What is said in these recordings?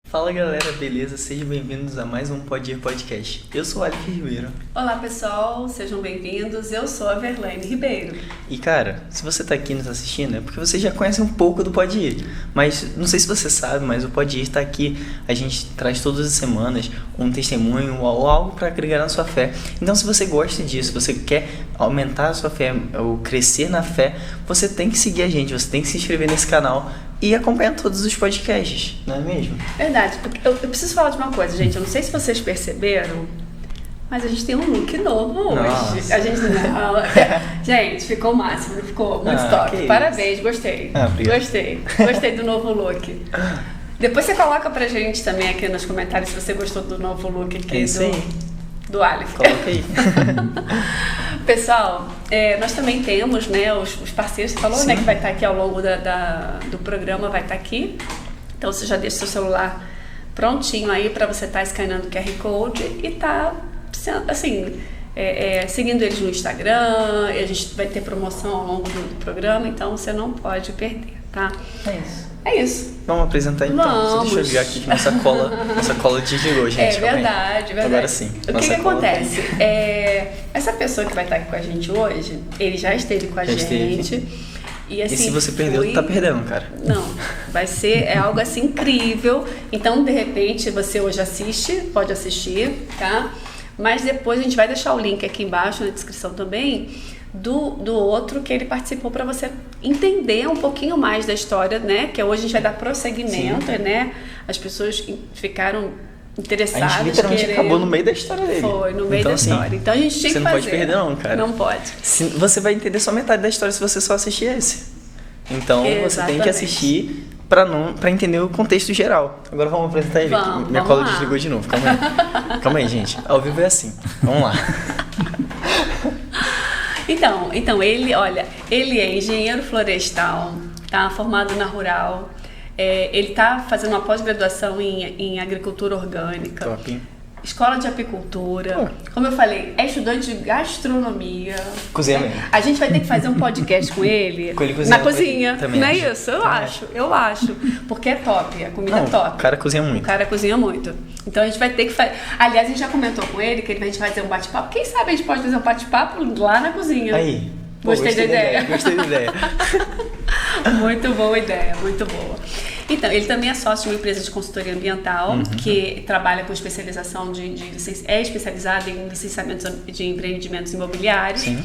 Fala galera, beleza? Sejam bem-vindos a mais um Pode Ir Podcast. Eu sou o Alec Ribeiro. Olá pessoal, sejam bem-vindos. Eu sou a Verlaine Ribeiro. E cara, se você tá aqui nos assistindo é porque você já conhece um pouco do Pode Ir. Mas não sei se você sabe, mas o Pode Ir tá aqui. A gente traz todas as semanas um testemunho ou algo para agregar na sua fé. Então se você gosta disso, você quer aumentar a sua fé ou crescer na fé, você tem que seguir a gente, você tem que se inscrever nesse canal e acompanhar todos os podcasts, não é mesmo? Verdade. Eu preciso falar de uma coisa, gente. Eu não sei se vocês perceberam, mas a gente tem um look novo hoje. Nossa. A gente gente, ficou o máximo, ficou muito top. Parabéns, gostei. Gostei do novo look. Depois você coloca pra gente também aqui nos comentários se você gostou do novo look aqui do Aleph. Coloca aí. Pessoal, nós também temos, né, os parceiros, você falou, né, que vai estar aqui ao longo do programa, vai estar aqui. Então você já deixa seu celular prontinho aí para você estar escaneando o QR Code e tá, assim, seguindo eles no Instagram. E a gente vai ter promoção ao longo do programa, então você não pode perder, tá? É isso. Vamos apresentar então. Só deixa eu ligar aqui que nossa cola desligou, gente. Verdade. Agora sim. O que acontece? Essa pessoa que vai estar aqui com a gente hoje, ele já esteve com a gente. E, assim, se você perdeu, tá perdendo, cara. Não, vai ser algo assim incrível. Então, de repente, você hoje pode assistir, tá? Mas depois a gente vai deixar o link aqui embaixo na descrição também do outro que ele participou para você entender um pouquinho mais da história, né? Que hoje a gente vai dar prosseguimento, né? As pessoas ficaram interessadas. A gente literalmente acabou no meio da história dele. Foi, no meio da história. Então a gente tinha que fazer. Você não pode perder não, cara. Não pode. Você vai entender só metade da história se você só assistir esse. Então você tem que assistir pra entender o contexto geral. Agora vamos apresentar ele. Minha cola desligou de novo. Calma aí, gente. Ao vivo é assim. Vamos lá. Então ele é engenheiro florestal, tá formado na Rural. Ele está fazendo uma pós-graduação em agricultura orgânica, top. Escola de apicultura, como eu falei, é estudante de gastronomia. Cozinha mesmo. A gente vai ter que fazer um podcast com ele na cozinha, também não é isso? Eu acho, porque é top, a comida é top. O cara cozinha muito. Então a gente vai ter que fazer. Aliás, a gente já comentou com ele que a gente vai fazer um bate-papo. Quem sabe a gente pode fazer um bate-papo lá na cozinha. Aí. Gostei da ideia. Gostei da ideia. Muito boa ideia, muito boa. Então, ele também é sócio de uma empresa de consultoria ambiental, que trabalha com especialização é especializada em licenciamento de empreendimentos imobiliários. Sim.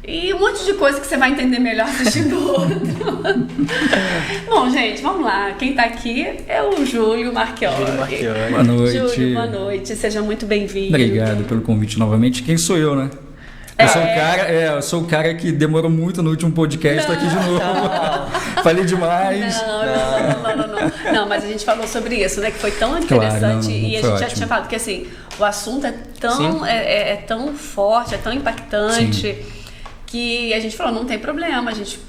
E um monte de coisa que você vai entender melhor assistindo o outro. Bom, gente, vamos lá. Quem tá aqui é o Júlio Marchiori. Boa noite. Júlio, boa noite. Seja muito bem-vindo. Obrigado pelo convite novamente. Quem sou eu, né? Eu sou o cara que demorou muito no último podcast, tô aqui de novo. Falei demais. Não, mas a gente falou sobre isso, né? Que foi tão interessante e a gente já tinha falado que assim, o assunto é tão forte, é tão impactante. Sim. Que a gente falou, não tem problema, a gente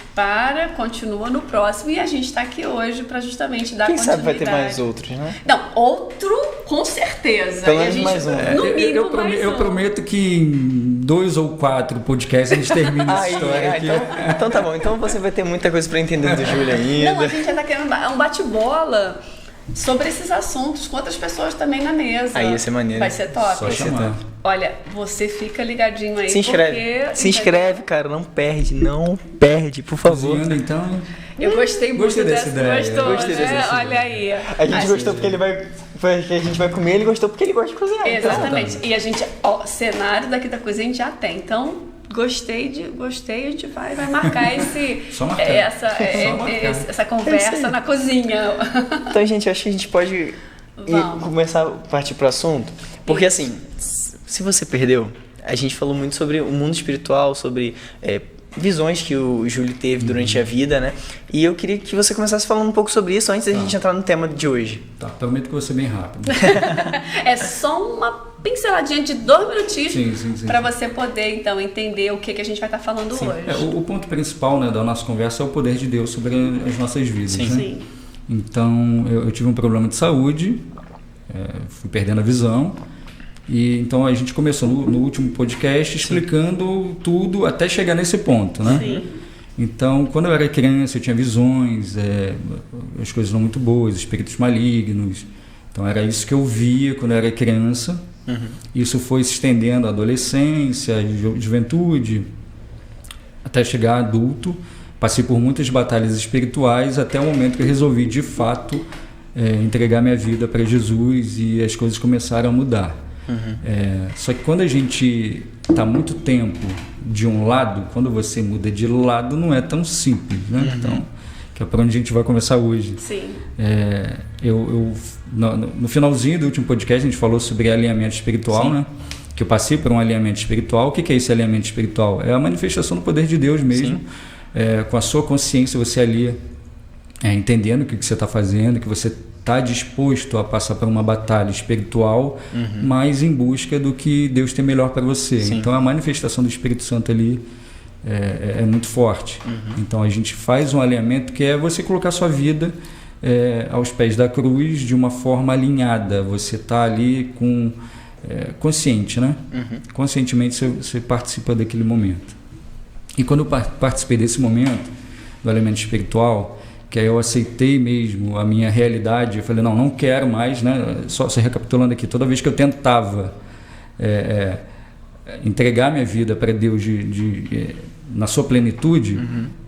continua no próximo e a gente está aqui hoje para justamente dar continuidade. Quem sabe vai ter mais outros, né? Não, outro com certeza. Pelo menos mais um. No mínimo eu prometo que em 2 ou 4 podcasts a gente termina essa história aqui. Então tá bom, então você vai ter muita coisa para entender do Júlio ainda. Não, a gente já tá querendo um bate-bola sobre esses assuntos com outras pessoas também na mesa. Aí ia ser maneiro. Vai ser top. Só chamar. Olha, você fica ligadinho aí. Se inscreve, cara, não perde, por favor. Cozinhando, então. Eu gostei muito dessa ideia. Gostei dessa ideia. Olha aí. A gente gostou porque a gente vai comer, ele gostou porque ele gosta de cozinhar. Exatamente. Então. E a gente, cenário daqui da cozinha a gente já tem. Então, gostei, a gente vai marcar essa conversa na cozinha. Então, gente, eu acho que a gente pode começar a partir pro assunto. Porque assim, se você perdeu, a gente falou muito sobre o mundo espiritual, sobre visões que o Júlio teve durante a vida, né? E eu queria que você começasse falando um pouco sobre isso antes da gente entrar no tema de hoje. Tá, prometo que vou ser bem rápido. É só uma pinceladinha de 2 minutinhos para você poder, então, entender o que a gente vai estar falando hoje. O ponto principal, né, da nossa conversa é o poder de Deus sobre as nossas vidas. Né? Sim. Então, eu tive um problema de saúde, fui perdendo a visão. E então a gente começou no último podcast explicando tudo até chegar nesse ponto, né? Sim. Então, quando eu era criança, eu tinha visões, as coisas não muito boas, espíritos malignos. Então, era isso que eu via quando eu era criança. Isso foi se estendendo à adolescência, à juventude, até chegar adulto. Passei por muitas batalhas espirituais até o momento que eu resolvi, de fato, entregar minha vida para Jesus e as coisas começaram a mudar. Só que quando a gente está muito tempo de um lado, quando você muda de lado, não é tão simples, né? Então, que é para onde a gente vai começar hoje. Sim. No finalzinho do último podcast, a gente falou sobre alinhamento espiritual, né? Que eu passei por um alinhamento espiritual. O que é esse alinhamento espiritual? É a manifestação do poder de Deus mesmo. Com a sua consciência, você alia, entendendo o que você está fazendo, que você está disposto a passar por uma batalha espiritual, mas em busca do que Deus tem melhor para você. Então a manifestação do Espírito Santo ali é muito forte. Então a gente faz um alinhamento que é você colocar sua vida aos pés da cruz de uma forma alinhada. Você está ali consciente, né? Conscientemente você participa daquele momento. E quando eu participei desse momento do alinhamento espiritual, que aí eu aceitei mesmo a minha realidade, eu falei, não quero mais, né? Só recapitulando aqui, toda vez que eu tentava entregar minha vida para Deus na sua plenitude,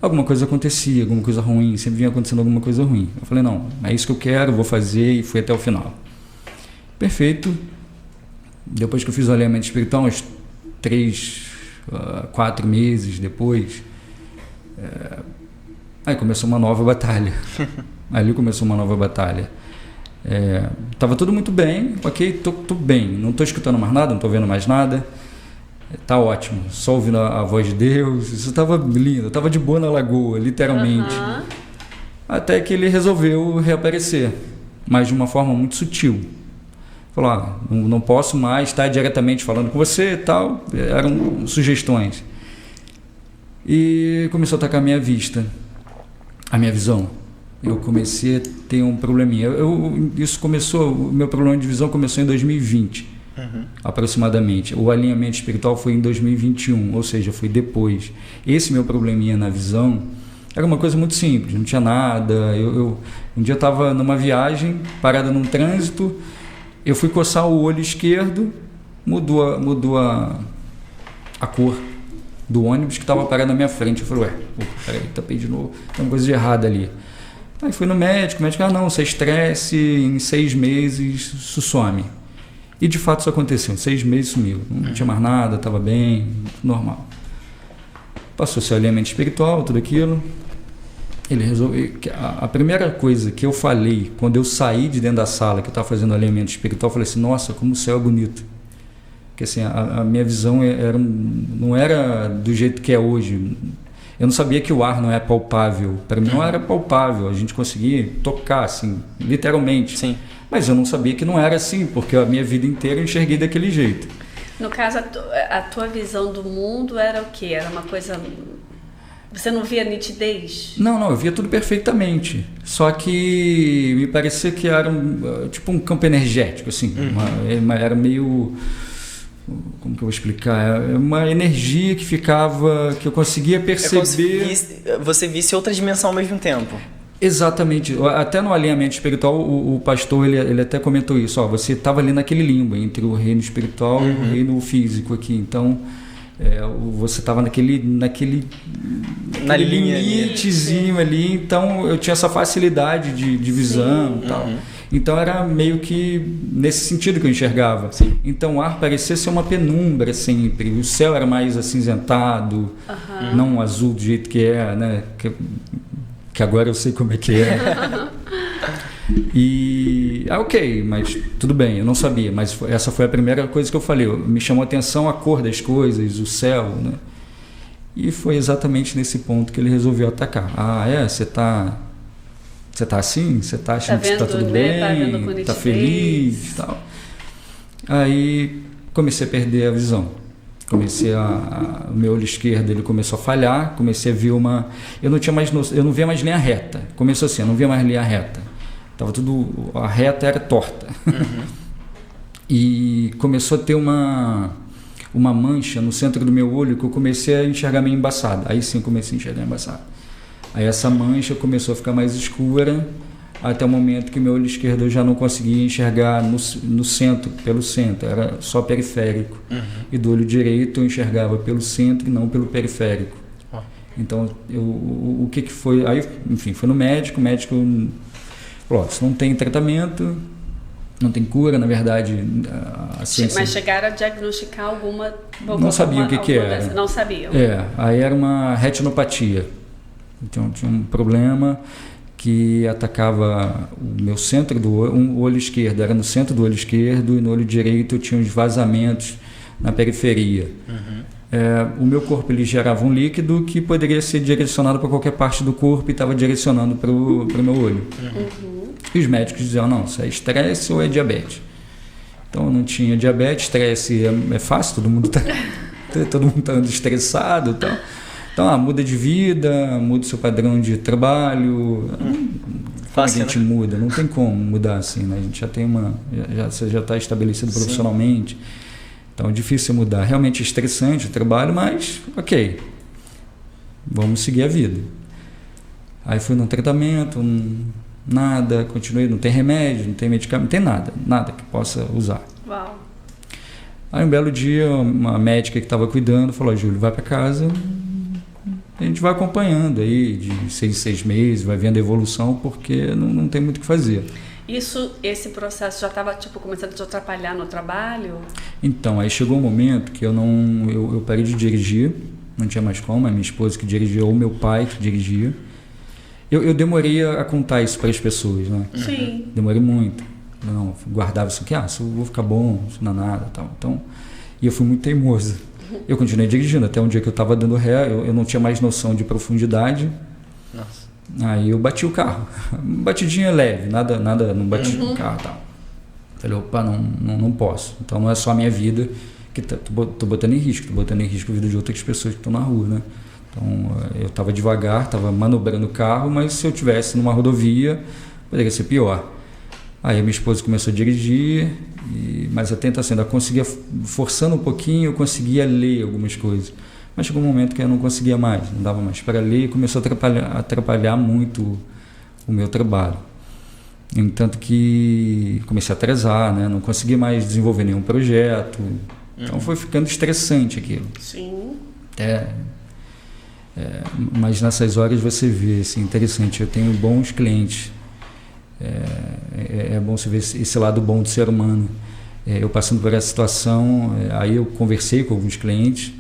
alguma coisa acontecia, alguma coisa ruim, sempre vinha acontecendo alguma coisa ruim. Eu falei, não, é isso que eu quero, vou fazer, e fui até o final. Perfeito. Depois que eu fiz o alinhamento espiritual, uns 4 meses depois, aí começou uma nova batalha. Ali começou uma nova batalha. Tava tudo muito bem, ok, tô bem, não estou escutando mais nada, não estou vendo mais nada, tá ótimo, só ouvindo a voz de Deus, isso estava lindo, estava de boa na lagoa, literalmente. Até que ele resolveu reaparecer, mas de uma forma muito sutil. Falou, não posso mais estar diretamente falando com você e tal, eram sugestões. E começou a atacar a minha vista, a minha visão. Eu comecei a ter um probleminha. O meu problema de visão começou em 2020, aproximadamente. O alinhamento espiritual foi em 2021, ou seja, foi depois. Esse meu probleminha na visão era uma coisa muito simples, não tinha nada. Um dia eu estava numa viagem, parada num trânsito, eu fui coçar o olho esquerdo, mudou a cor do ônibus que estava parado na minha frente. Eu falei, peraí, tapei de novo, tem uma coisa de errado ali. Aí fui no médico, o médico, não, você estresse, em 6 meses isso some. E de fato isso aconteceu, em 6 meses sumiu, não tinha mais nada, estava bem, normal. Passou seu alinhamento espiritual, tudo aquilo. Ele resolveu. A primeira coisa que eu falei quando eu saí de dentro da sala que eu estava fazendo alinhamento espiritual, eu falei assim, nossa, como o céu é bonito. Porque assim, a minha visão não era do jeito que é hoje. Eu não sabia que o ar não é palpável. Para mim não era palpável, a gente conseguia tocar, assim, literalmente. Sim. Mas eu não sabia que não era assim, porque a minha vida inteira eu enxerguei daquele jeito. No caso, a tua visão do mundo era o quê? Era uma coisa... Você não via nitidez? Não, eu via tudo perfeitamente. Só que me parecia que era tipo um campo energético, assim. Era meio... Como que eu vou explicar? Uma energia que ficava... que eu conseguia perceber... Você visse outra dimensão ao mesmo tempo. Exatamente. Até no alinhamento espiritual, o pastor ele até comentou isso. Você estava ali naquele limbo entre o reino espiritual e o reino físico aqui. Então... você estava naquele limitezinho ali, então eu tinha essa facilidade de visão e tal. Então era meio que nesse sentido que eu enxergava. Sim. Então o ar parecia ser uma penumbra sempre, o céu era mais acinzentado, não azul do jeito que é, né? Que agora eu sei como é que é. E ok, mas tudo bem, eu não sabia, mas essa foi a primeira coisa que eu falei. Me chamou a atenção a cor das coisas, o céu, né? E foi exatamente nesse ponto que ele resolveu atacar. Ah, você tá assim? Você tá achando que está tudo bem? Tá feliz e tal? Aí comecei a perder a visão. O meu olho esquerdo ele começou a falhar, comecei a ver eu não via mais linha reta. Começou assim, eu não via mais linha reta. A reta era torta. Uhum. E começou a ter uma mancha no centro do meu olho que eu comecei a enxergar meio embaçado. Aí sim eu comecei a enxergar embaçado. Aí essa mancha começou a ficar mais escura, até o momento que meu olho esquerdo eu já não conseguia enxergar no centro, pelo centro, era só periférico. Uhum. E do olho direito eu enxergava pelo centro e não pelo periférico. Oh. Então, o que foi? Aí, enfim, fui no médico, o médico falou, se não tem tratamento, não tem cura, na verdade, a ciência... Mas chegaram a diagnosticar alguma... Não sabia o que era. Não sabiam. Aí era uma retinopatia. Então, tinha um problema que atacava o meu centro do olho, o olho esquerdo, era no centro do olho esquerdo, e no olho direito eu tinha uns vazamentos na periferia. Uhum. O meu corpo ele gerava um líquido que poderia ser direcionado para qualquer parte do corpo e estava direcionando para o meu olho. Uhum. E os médicos diziam, não, isso é estresse ou é diabetes. Então eu não tinha diabetes, estresse é fácil, todo mundo está estressado e tal. Então, muda de vida, muda o seu padrão de trabalho. Fácil, a gente muda, não tem como mudar assim, né? A gente já tem você já está estabelecido profissionalmente. Então é difícil mudar. Realmente é estressante o trabalho, mas ok, vamos seguir a vida. Aí fui no tratamento, nada, continuei, não tem remédio, não tem medicamento, não tem nada que possa usar. Uau. Aí um belo dia, uma médica que estava cuidando falou, Júlio, vai para casa, a gente vai acompanhando aí de 6 em 6 meses, vai vendo a evolução, porque não tem muito o que fazer. Esse processo já estava começando a te atrapalhar no trabalho? Então, aí chegou um momento que eu parei de dirigir, não tinha mais como, a minha esposa que dirigia ou meu pai que dirigia. Eu demorei a contar isso para as pessoas, né? Sim. Demorei muito. Não, guardava isso aqui, isso vou ficar bom, isso não é nada, tal. Então, e eu fui muito teimoso. Eu continuei dirigindo até um dia que eu estava dando ré, eu não tinha mais noção de profundidade. Nossa. Aí eu bati o carro, batidinha leve, nada, não bati o carro e tal. Falei, opa, não posso. Então não é só a minha vida que tô botando em risco, a vida de outras pessoas que estão na rua, né? Então eu estava devagar, estava manobrando o carro, mas se eu tivesse numa rodovia, poderia ser pior. Aí a minha esposa começou a dirigir, mas atenta assim, ainda conseguia, forçando um pouquinho, eu conseguia ler algumas coisas. Mas chegou um momento que eu não conseguia mais, não dava mais para ler, e começou a atrapalhar muito o meu trabalho. Tanto que comecei a atrasar, né? Não consegui mais desenvolver nenhum projeto. Então foi ficando estressante aquilo. Sim. Mas nessas horas você vê, assim, interessante, eu tenho bons clientes. É bom você ver esse lado bom do ser humano. Eu passando por essa situação, aí eu conversei com alguns clientes,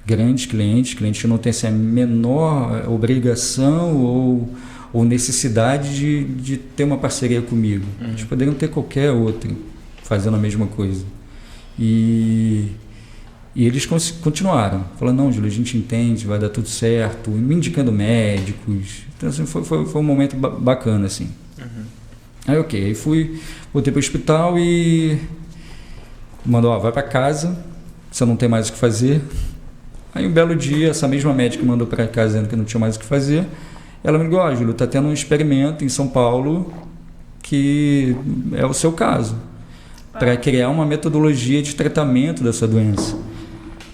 grandes clientes que não têm assim, a menor obrigação ou necessidade de ter uma parceria comigo. Eles poderiam ter qualquer outro fazendo a mesma coisa. E eles continuaram, falando, não, Júlio, a gente entende, vai dar tudo certo, me indicando médicos. Então assim, foi um momento bacana, assim. Aí ok, aí voltei para o hospital e mandou, vai para casa, você não tem mais o que fazer. Aí um belo dia, essa mesma médica mandou para casa dizendo que não tinha mais o que fazer. Ela me ligou, Júlio, está tendo um experimento em São Paulo que é o seu caso, para criar uma metodologia de tratamento dessa doença.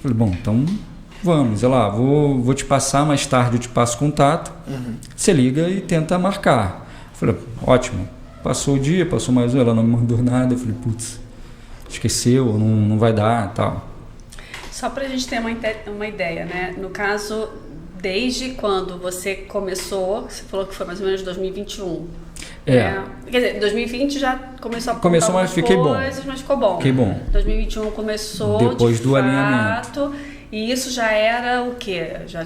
Falei, bom, então vamos, vou te passar mais tarde, eu te passo contato, você liga e tenta marcar. Falei, ótimo. Passou o dia, passou mais um, ela não me mandou nada. Eu falei, putz, esqueceu, não vai dar, tal. Só para a gente ter uma ideia, né? No caso, desde quando você começou, você falou que foi mais ou menos 2021. Quer dizer, 2020 já começou a começou, mas fiquei coisas, bom. Mas ficou bom. Fiquei bom. 2021 começou depois do alinhamento. E isso já era o quê? Já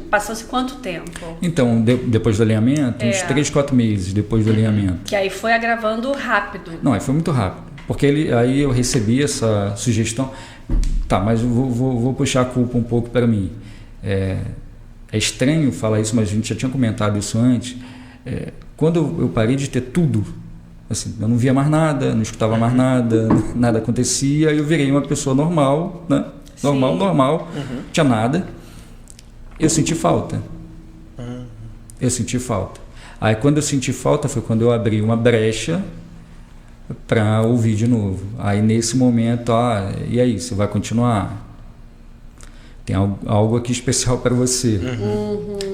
passou-se quanto tempo? Então, depois do alinhamento, uns 3, 4 meses depois do alinhamento. Que aí foi agravando rápido. Não, aí foi muito rápido. Porque aí eu recebi essa sugestão. Tá, mas eu vou puxar a culpa um pouco para mim. É estranho falar isso, mas a gente já tinha comentado isso antes. Quando eu parei de ter tudo, assim, eu não via mais nada, não escutava mais nada, nada acontecia, eu virei uma pessoa normal, né? Normal, não tinha nada. Eu senti falta. Aí quando eu senti falta foi quando eu abri uma brecha para ouvir de novo. Aí nesse momento, e aí, você vai continuar? Tem algo aqui especial para você.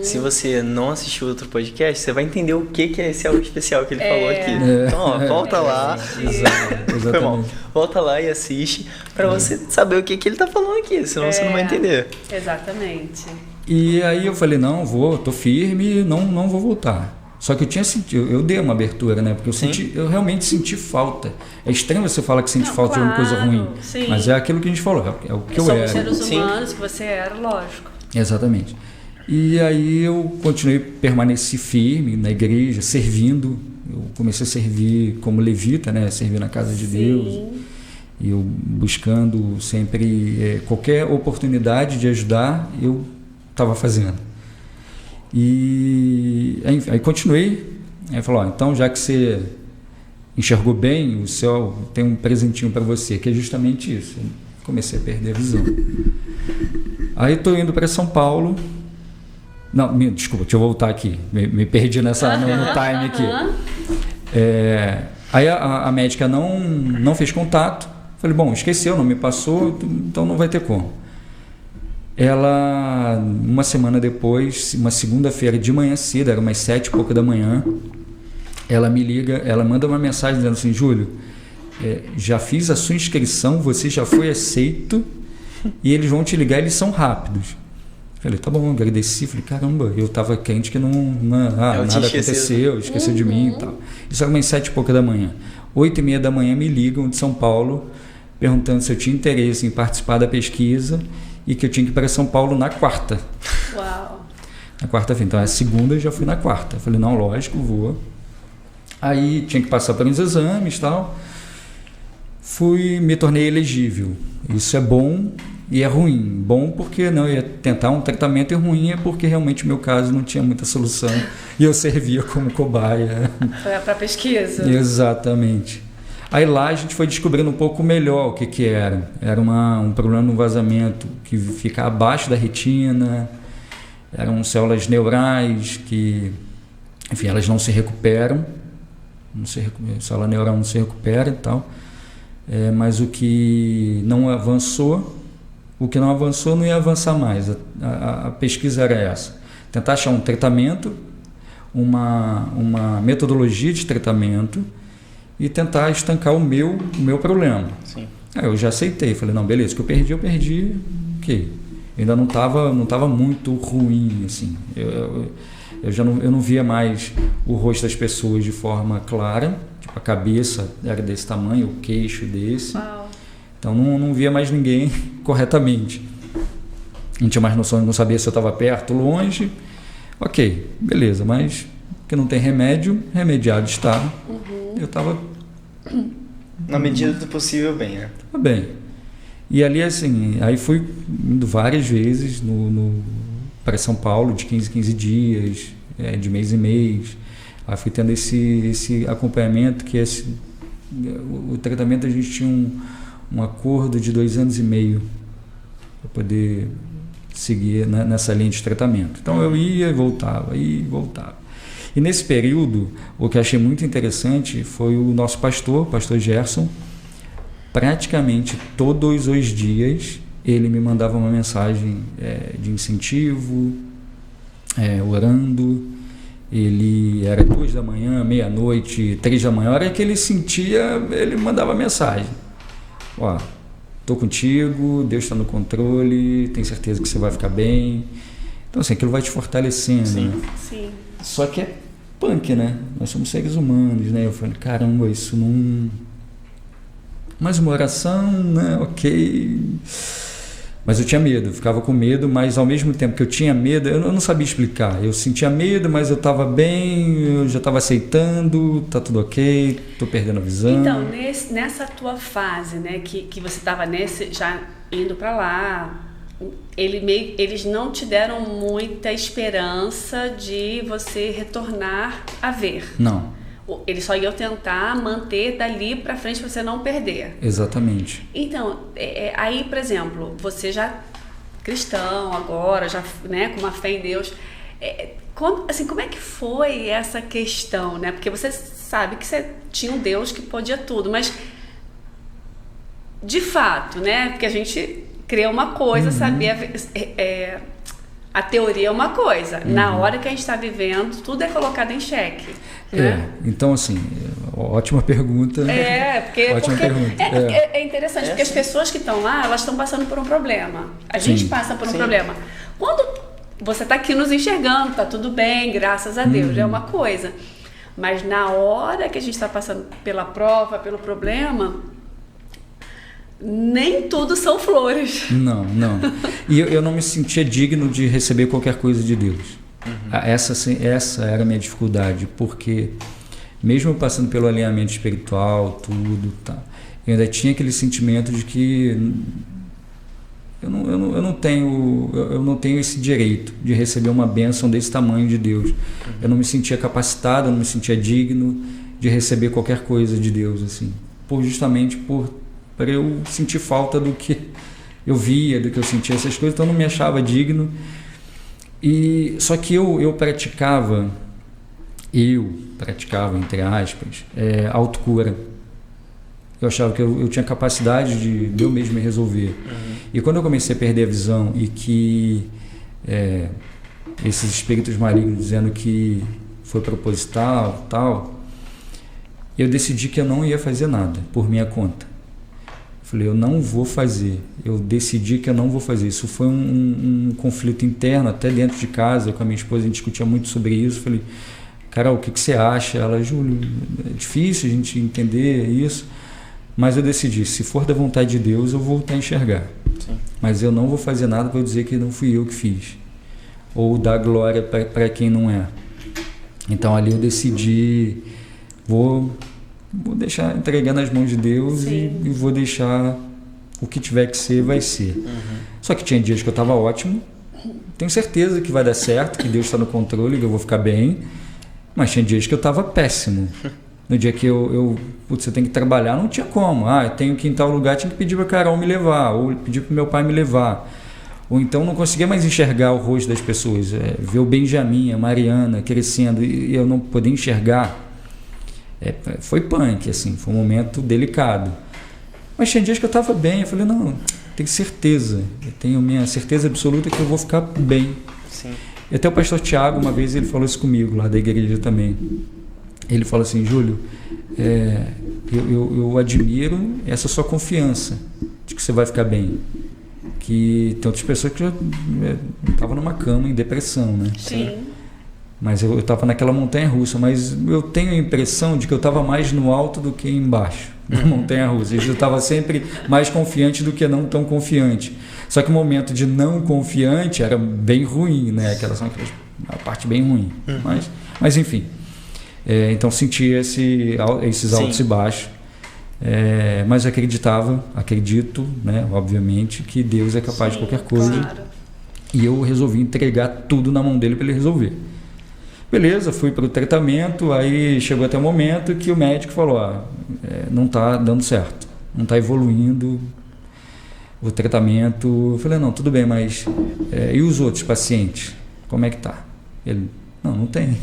Se você não assistiu outro podcast, você vai entender o que é esse algo especial que ele falou aqui. Então, volta lá. Foi mal. Volta lá e assiste para você saber o que ele tá falando aqui, senão você não vai entender. Exatamente. E aí eu falei, não, tô firme, não vou voltar. Só que eu tinha sentido, eu dei uma abertura, né? Porque eu realmente senti falta. É estranho você falar que sente falta de uma coisa ruim. Sim. Mas é aquilo que a gente falou, é o que eu era. Somos seres humanos, que você era, lógico. Exatamente. E aí eu permaneci firme na igreja, servindo. Eu comecei a servir como levita, né? Servir na casa de Deus. E eu buscando sempre qualquer oportunidade de ajudar, eu estava fazendo. E aí continuei. Aí falou, então já que você enxergou bem, o céu tem um presentinho para você, que é justamente isso. Eu comecei a perder a visão. Aí estou indo para São Paulo. Não, desculpa, deixa eu voltar aqui. Me perdi no time aqui. Aí a médica não fez contato. Falei, bom, esqueceu, não me passou, então não vai ter como. Ela, uma semana depois, uma segunda-feira de manhã cedo, era umas 7h da manhã, ela me liga, ela manda uma mensagem dizendo assim, Júlio, já fiz a sua inscrição, você já foi aceito e eles vão te ligar, eles são rápidos. Falei, tá bom, agradeci, falei, caramba, eu estava crente que nada aconteceu, esqueceu de mim e tal. Isso era umas 7h da manhã. 8h30 da manhã me ligam de São Paulo, perguntando se eu tinha interesse em participar da pesquisa e que eu tinha que ir para São Paulo na quarta. Uau! Na quarta-feira. Então, a segunda eu já fui na quarta. Falei, não, lógico, vou. Aí tinha que passar por uns exames e tal. Me tornei elegível. Isso é bom e é ruim. Bom porque não ia tentar um tratamento, e ruim é porque realmente o meu caso não tinha muita solução e eu servia como cobaia. Foi para pesquisa. Exatamente. Aí lá a gente foi descobrindo um pouco melhor o que era. Era um problema no vazamento que fica abaixo da retina, eram células neurais que, enfim, elas não se recuperam, a célula neural não se recupera e tal, mas o que não avançou não ia avançar mais. A pesquisa era essa, tentar achar um tratamento, uma metodologia de tratamento, e tentar estancar o meu problema. Sim. Aí eu já aceitei, falei, não, beleza, que eu perdi, ok. Ainda não tava muito ruim, assim. Eu não via mais o rosto das pessoas de forma clara, tipo, a cabeça era desse tamanho, o queixo desse. Uau. Então não via mais ninguém corretamente. Não tinha mais noção, não sabia se eu estava perto, longe. Ok, beleza, mas que não tem remédio, remediado está. Eu estava... Na medida do possível, bem, né? Estava bem. E ali, assim, aí fui indo várias vezes para São Paulo, de 15 dias, de mês em mês. Aí fui tendo esse acompanhamento, que o tratamento a gente tinha um acordo de 2 anos e meio para poder seguir nessa linha de tratamento. Então eu ia e voltava, E nesse período, o que eu achei muito interessante foi o nosso pastor Gerson. Praticamente todos os dias ele me mandava uma mensagem de incentivo, orando. Ele era 2 da manhã, meia-noite, 3 da manhã, a hora que ele sentia, ele mandava mensagem. Ó, tô contigo, Deus está no controle, tenho certeza que você vai ficar bem. Então assim, aquilo vai te fortalecendo. Sim. Né? Sim. Só que é punk, né? Nós somos seres humanos, né? Eu falei, caramba, isso não... Mais uma oração, né? Ok. Mas eu tinha medo, eu ficava com medo, mas ao mesmo tempo que eu tinha medo, eu não sabia explicar. Eu sentia medo, mas eu estava bem, eu já estava aceitando, tá tudo ok, tô perdendo a visão. Então, nessa tua fase, né, que você estava já indo para lá, eles não te deram muita esperança de você retornar a ver. Não. Eles só iam tentar manter dali para frente pra você não perder. Exatamente. Então, aí, por exemplo, você já cristão agora, já, né, com uma fé em Deus, como é que foi essa questão, né? Porque você sabe que você tinha um Deus que podia tudo, mas de fato, né? Porque a gente crê uma coisa, sabia a teoria é uma coisa. Na hora que a gente está vivendo, tudo é colocado em xeque. Né? Então assim, ótima pergunta. É interessante, porque as pessoas que estão lá, elas estão passando por um problema. A gente passa por um problema. Quando você está aqui nos enxergando, tá tudo bem, graças a Deus, é uma coisa. Mas na hora que a gente está passando pela prova, pelo problema, nem tudo são flores. Não. E eu não me sentia digno de receber qualquer coisa de Deus. Essa era a minha dificuldade, porque mesmo passando pelo alinhamento espiritual, tudo, tá, eu ainda tinha aquele sentimento de que eu não tenho esse direito de receber uma bênção desse tamanho de Deus. Eu não me sentia capacitado, eu não me sentia digno de receber qualquer coisa de Deus, assim, justamente para eu sentir falta do que eu via, do que eu sentia, essas coisas, então eu não me achava digno. E só que eu praticava, entre aspas, autocura. Eu achava que eu tinha capacidade de eu mesmo me resolver. E quando eu comecei a perder a visão e que esses espíritos malignos dizendo que foi proposital, tal, eu decidi que eu não ia fazer nada por minha conta. Falei, eu não vou fazer. Eu decidi que eu não vou fazer. Isso foi um conflito interno, até dentro de casa, com a minha esposa, a gente discutia muito sobre isso. Falei, Carol, o que você acha? Ela, Júlio, é difícil a gente entender isso. Mas eu decidi, se for da vontade de Deus, eu vou voltar a enxergar. Sim. Mas eu não vou fazer nada para dizer que não fui eu que fiz. Ou dar glória para quem não é. Então ali eu decidi, vou deixar, entregar nas mãos de Deus e vou deixar o que tiver que ser, vai ser. Só que tinha dias que eu estava ótimo, tenho certeza que vai dar certo, que Deus está no controle, que eu vou ficar bem, mas tinha dias que eu estava péssimo. No dia que você tem que trabalhar, não tinha como. Eu tenho que ir em tal lugar, tinha que pedir para a Carol me levar, ou pedir para o meu pai me levar. Ou então não conseguia mais enxergar o rosto das pessoas, ver o Benjamin, a Mariana crescendo, e eu não poder enxergar. Foi punk, assim, foi um momento delicado. Mas tinha dias que eu estava bem, eu falei, não, tenho certeza, eu tenho minha certeza absoluta que eu vou ficar bem. Sim. E até o pastor Tiago, uma vez, ele falou isso comigo, lá da igreja também. Ele falou assim, Júlio, eu admiro essa sua confiança de que você vai ficar bem. Que tem outras pessoas que já estavam numa cama em depressão, né? Sim. Mas eu estava naquela montanha-russa, mas eu tenho a impressão de que eu estava mais no alto do que embaixo da montanha-russa. Eu estava sempre mais confiante do que não tão confiante. Só que o momento de não confiante era bem ruim, né? A parte bem ruim. Mas enfim. Então sentia esses altos e baixos. Mas acredito, né, obviamente, que Deus é capaz de qualquer coisa. Claro. E eu resolvi entregar tudo na mão dele para ele resolver. Beleza, fui para o tratamento, aí chegou até o momento que o médico falou, não está dando certo, não está evoluindo o tratamento. Eu falei, não, tudo bem, mas e os outros pacientes? Como é que tá? Ele, não tem,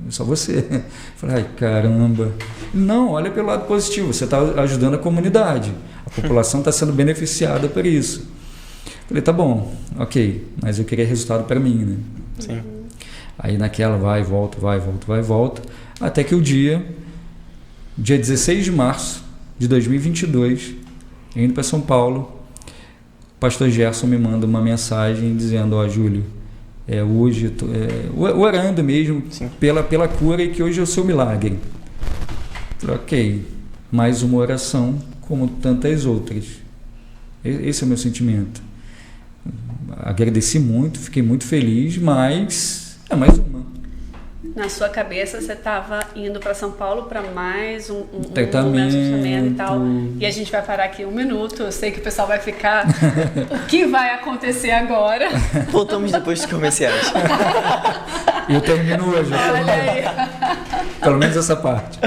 só você. Eu falei, ai caramba. Não, olha pelo lado positivo, você está ajudando a comunidade, a população está sendo beneficiada por isso. Eu falei, tá bom, ok, mas eu queria resultado para mim, né? Sim. Aí naquela vai e volta, até que o dia 16 de março de 2022, indo para São Paulo, o pastor Gerson me manda uma mensagem dizendo, Júlio, hoje eu tô, orando mesmo pela cura e que hoje é o seu milagre. Eu falei, ok, mais uma oração como tantas outras. Esse é o meu sentimento. Agradeci muito, fiquei muito feliz, mas é mais uma. Na sua cabeça você estava indo para São Paulo para mais um tratamento e tal. E a gente vai parar aqui 1 minuto. Eu sei que o pessoal vai ficar. O que vai acontecer agora? Voltamos depois dos comerciais. E eu termino hoje. Olha aí. Pelo menos essa parte.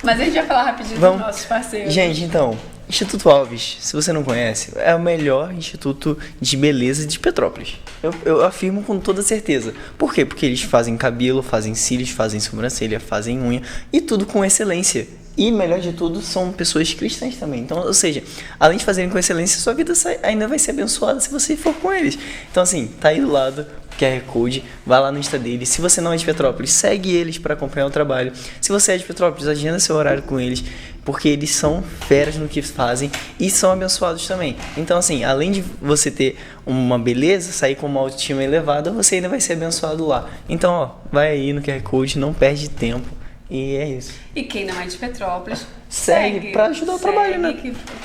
Mas a gente vai falar rapidinho dos nossos parceiros. Gente, então, Instituto Alves, se você não conhece, é o melhor instituto de beleza de Petrópolis. Eu afirmo com toda certeza. Por quê? Porque eles fazem cabelo, fazem cílios, fazem sobrancelha, fazem unha e tudo com excelência. E, melhor de tudo, são pessoas cristãs também. Então, ou seja, além de fazerem com excelência, sua vida ainda vai ser abençoada se você for com eles. Então, assim, tá aí do lado o QR Code, vai lá no Insta deles. Se você não é de Petrópolis, segue eles para acompanhar o trabalho. Se você é de Petrópolis, agenda seu horário com eles, porque eles são feras no que fazem e são abençoados também. Então, assim, além de você ter uma beleza, sair com uma autoestima elevada, você ainda vai ser abençoado lá. Então, ó, vai aí no QR Code, não perde tempo. E é isso. E quem não é de Petrópolis, segue para ajudar o trabalho, né?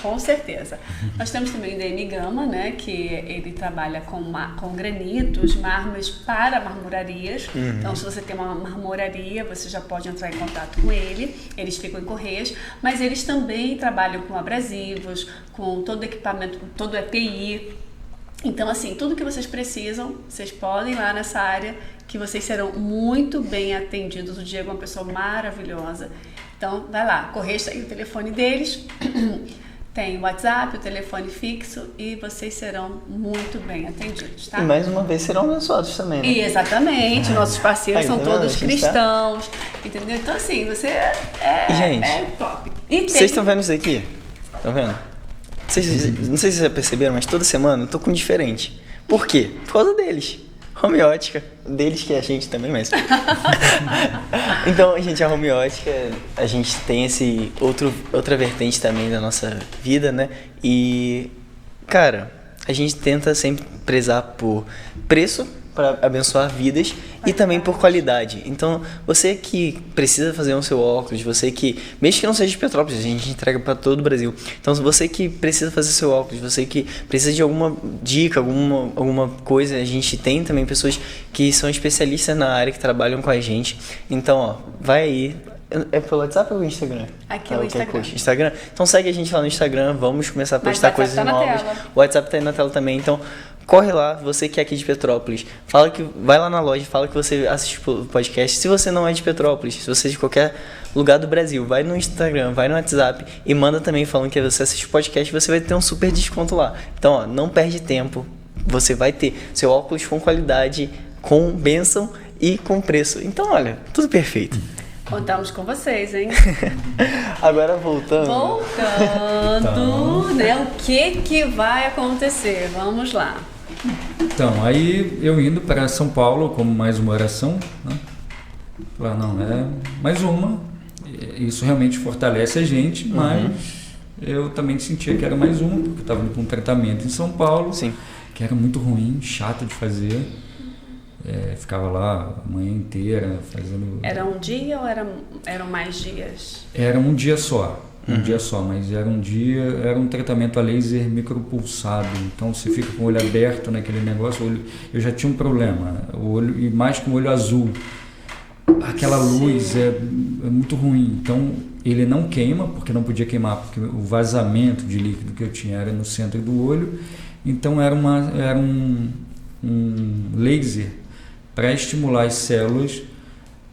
Com certeza. Nós temos também o DN Gama, né? Que ele trabalha com granitos, mármores para marmorarias. Então, se você tem uma marmoraria, você já pode entrar em contato com ele. Eles ficam em Correias. Mas eles também trabalham com abrasivos, com todo equipamento, todo EPI. Então, assim, tudo que vocês precisam, vocês podem ir lá nessa área, que vocês serão muito bem atendidos. O Diego é uma pessoa maravilhosa. Então, vai lá, Correios tem o telefone deles, tem o WhatsApp, o telefone fixo, e vocês serão muito bem atendidos, tá? E mais uma vez serão abençoados também, né? E exatamente, nossos parceiros Aí, são tá todos vendo? cristãos, entendeu? Então, assim, você Gente, é top. Vocês estão vendo isso aqui? Estão vendo? Não sei se vocês já perceberam, mas toda semana eu tô com um diferente. Por quê? Por causa deles. Homeótica, deles que é a gente também, mas... Então, gente, a homeótica, a gente tem outra vertente também da nossa vida, né? E, cara, a gente tenta sempre prezar por preço para abençoar vidas e também por qualidade. Então, você que precisa fazer o seu óculos, você que, mesmo que não seja de Petrópolis, a gente entrega para todo o Brasil. Então, você que precisa fazer seu óculos, você que precisa de alguma dica, alguma coisa, a gente tem também pessoas que são especialistas na área, que trabalham com a gente. Então, ó, vai aí. É pelo WhatsApp ou pelo Instagram? Aqui é o Instagram. Instagram. Então segue a gente lá no Instagram, vamos começar a postar coisas novas. O WhatsApp tá aí na tela também, então corre lá, você que é aqui de Petrópolis, vai lá na loja, fala que você assiste o podcast. Se você não é de Petrópolis, se você é de qualquer lugar do Brasil, vai no Instagram, vai no WhatsApp e manda também falando que você assiste o podcast, você vai ter um super desconto lá. Então, ó, não perde tempo, você vai ter seu óculos com qualidade, com bênção e com preço. Então, olha, tudo perfeito. Contamos com vocês, hein? Agora voltando, né? O que vai acontecer? Vamos lá. Então, aí eu indo para São Paulo como mais uma oração, né? Falar, não, é mais uma. Isso realmente fortalece a gente, mas eu também sentia que era mais uma, porque eu estava com um tratamento em São Paulo, sim, que era muito ruim, chato de fazer. Ficava lá a manhã inteira fazendo... Era um dia ou eram mais dias? Era um dia só, mas era um tratamento a laser micropulsado, então você fica com o olho aberto naquele negócio. Eu já tinha um problema, o olho, e mais com o olho azul, aquela luz é muito ruim, então ele não queima, porque não podia queimar, porque o vazamento de líquido que eu tinha era no centro do olho, então era um laser para estimular as células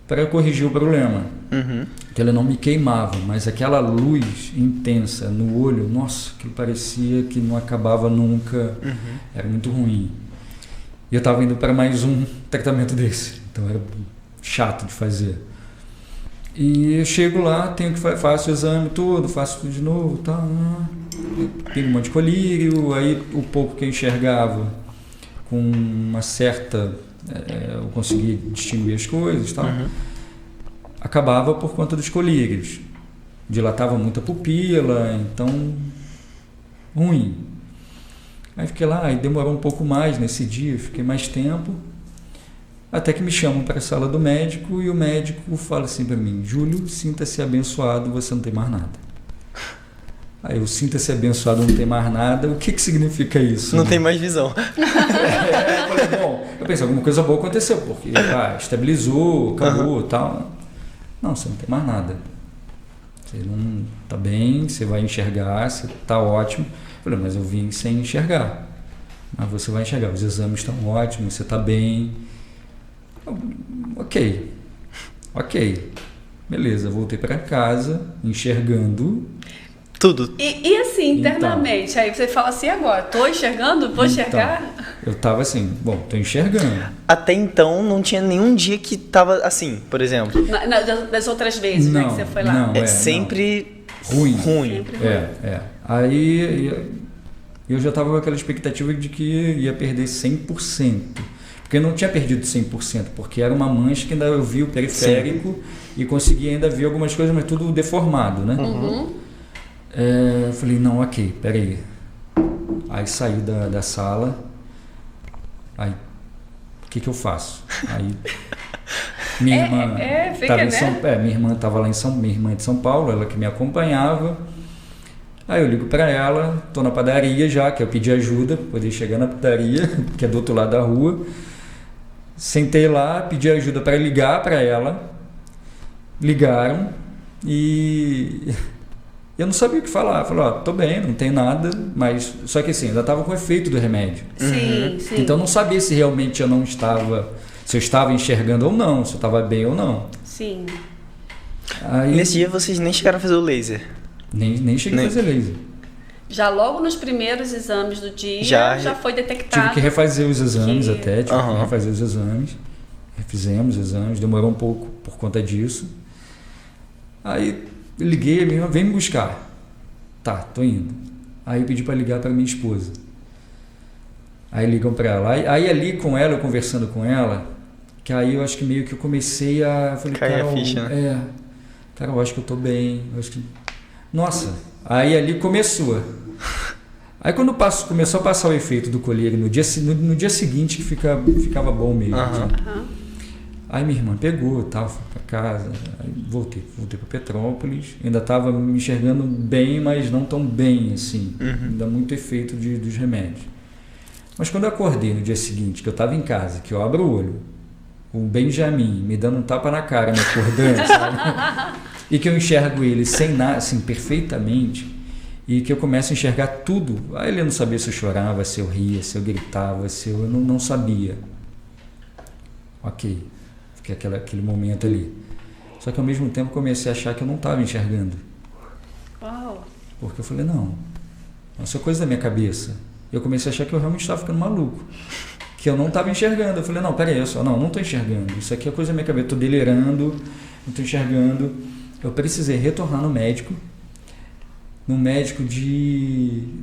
para corrigir o problema. Então ele não me queimava, mas aquela luz intensa no olho, nossa, que parecia que não acabava nunca, era muito ruim. E eu estava indo para mais um tratamento desse, então era chato de fazer. E eu chego lá, faço o exame todo, faço tudo de novo, tá, tenho um monte de colírio, aí o pouco que eu enxergava com uma certa... eu conseguia distinguir as coisas e tal. Acabava por conta dos colírios. Dilatava muito a pupila, então ruim. Aí fiquei lá e demorou um pouco mais nesse dia, fiquei mais tempo, até que me chamam para a sala do médico e o médico fala assim para mim: Júlio, sinta-se abençoado, você não tem mais nada. Aí eu, sinta-se abençoado, não tem mais nada, o que significa isso? Não tem mais visão. Eu falei, bom, Eu pensei, alguma coisa boa aconteceu, porque estabilizou, acabou e tal. Não, você não tem mais nada. Você não tá bem, você vai enxergar, você tá ótimo. Eu falei, mas eu vim sem enxergar. Mas você vai enxergar, os exames estão ótimos, você tá bem. Ok. Beleza, voltei para casa, enxergando. Tudo. E assim, internamente, aí você fala assim, agora, tô enxergando? Vou enxergar? Eu tava assim, bom, tô enxergando. Até então, não tinha nenhum dia que tava assim, por exemplo. Das outras vezes, né, que você foi lá. Não, sempre ruim. Sempre ruim. Aí eu já tava com aquela expectativa de que ia perder 100%. Porque eu não tinha perdido 100%, porque era uma mancha que ainda eu vi o periférico e conseguia ainda ver algumas coisas, mas tudo deformado, né? Eu falei, não, ok, peraí. Aí saí da sala, aí o que eu faço? Aí minha irmã fica, né? Minha irmã estava lá minha irmã é de São Paulo, ela que me acompanhava. Aí eu ligo para ela, tô na padaria já, que eu pedi ajuda para poder chegar na padaria, que é do outro lado da rua. Sentei lá, pedi ajuda para ligar para ela. Ligaram e eu não sabia o que falar. Falei, tô bem, não tem nada, mas só que assim, ainda estava com o efeito do remédio. Sim. Então eu não sabia se realmente eu não estava, se eu estava enxergando ou não, se eu estava bem ou não. Sim. Aí, Nesse dia vocês nem chegaram a fazer o laser. Nem cheguei a fazer laser. Já logo nos primeiros exames do dia, já foi detectado. Tive que refazer os exames que... tive que refazer os exames. Refizemos os exames, demorou um pouco por conta disso. Aí liguei, a minha irmã, vem me buscar. Tá, tô indo. Aí pedi para ligar para minha esposa. Aí ligam para ela. Aí ali com ela, eu conversando com ela, que aí eu acho que meio que eu comecei a... Falei, cair a ficha, né? Cara, eu acho que eu tô bem. Eu acho que... Nossa, aí ali começou. Aí quando começou a passar o efeito do colírio no dia seguinte que ficava bom mesmo. Aí minha irmã pegou e tal, foi pra casa, aí voltei para Petrópolis, ainda estava me enxergando bem, mas não tão bem assim, ainda muito efeito dos remédios. Mas quando eu acordei no dia seguinte, que eu estava em casa, que eu abro o olho, o Benjamin me dando um tapa na cara, me acordando, sabe? E que eu enxergo ele sem nada, assim, perfeitamente, e que eu começo a enxergar tudo. Aí ele não sabia se eu chorava, se eu ria, se eu gritava, se eu não sabia. Ok. Fiquei aquele momento ali. Só que ao mesmo tempo comecei a achar que eu não estava enxergando. Uau. Porque eu falei, não, isso é coisa da minha cabeça. Eu comecei a achar que eu realmente estava ficando maluco. Que eu não estava enxergando. Eu falei, não, peraí, não estou enxergando. Isso aqui é coisa da minha cabeça. Estou delirando, não estou enxergando. Eu precisei retornar no médico.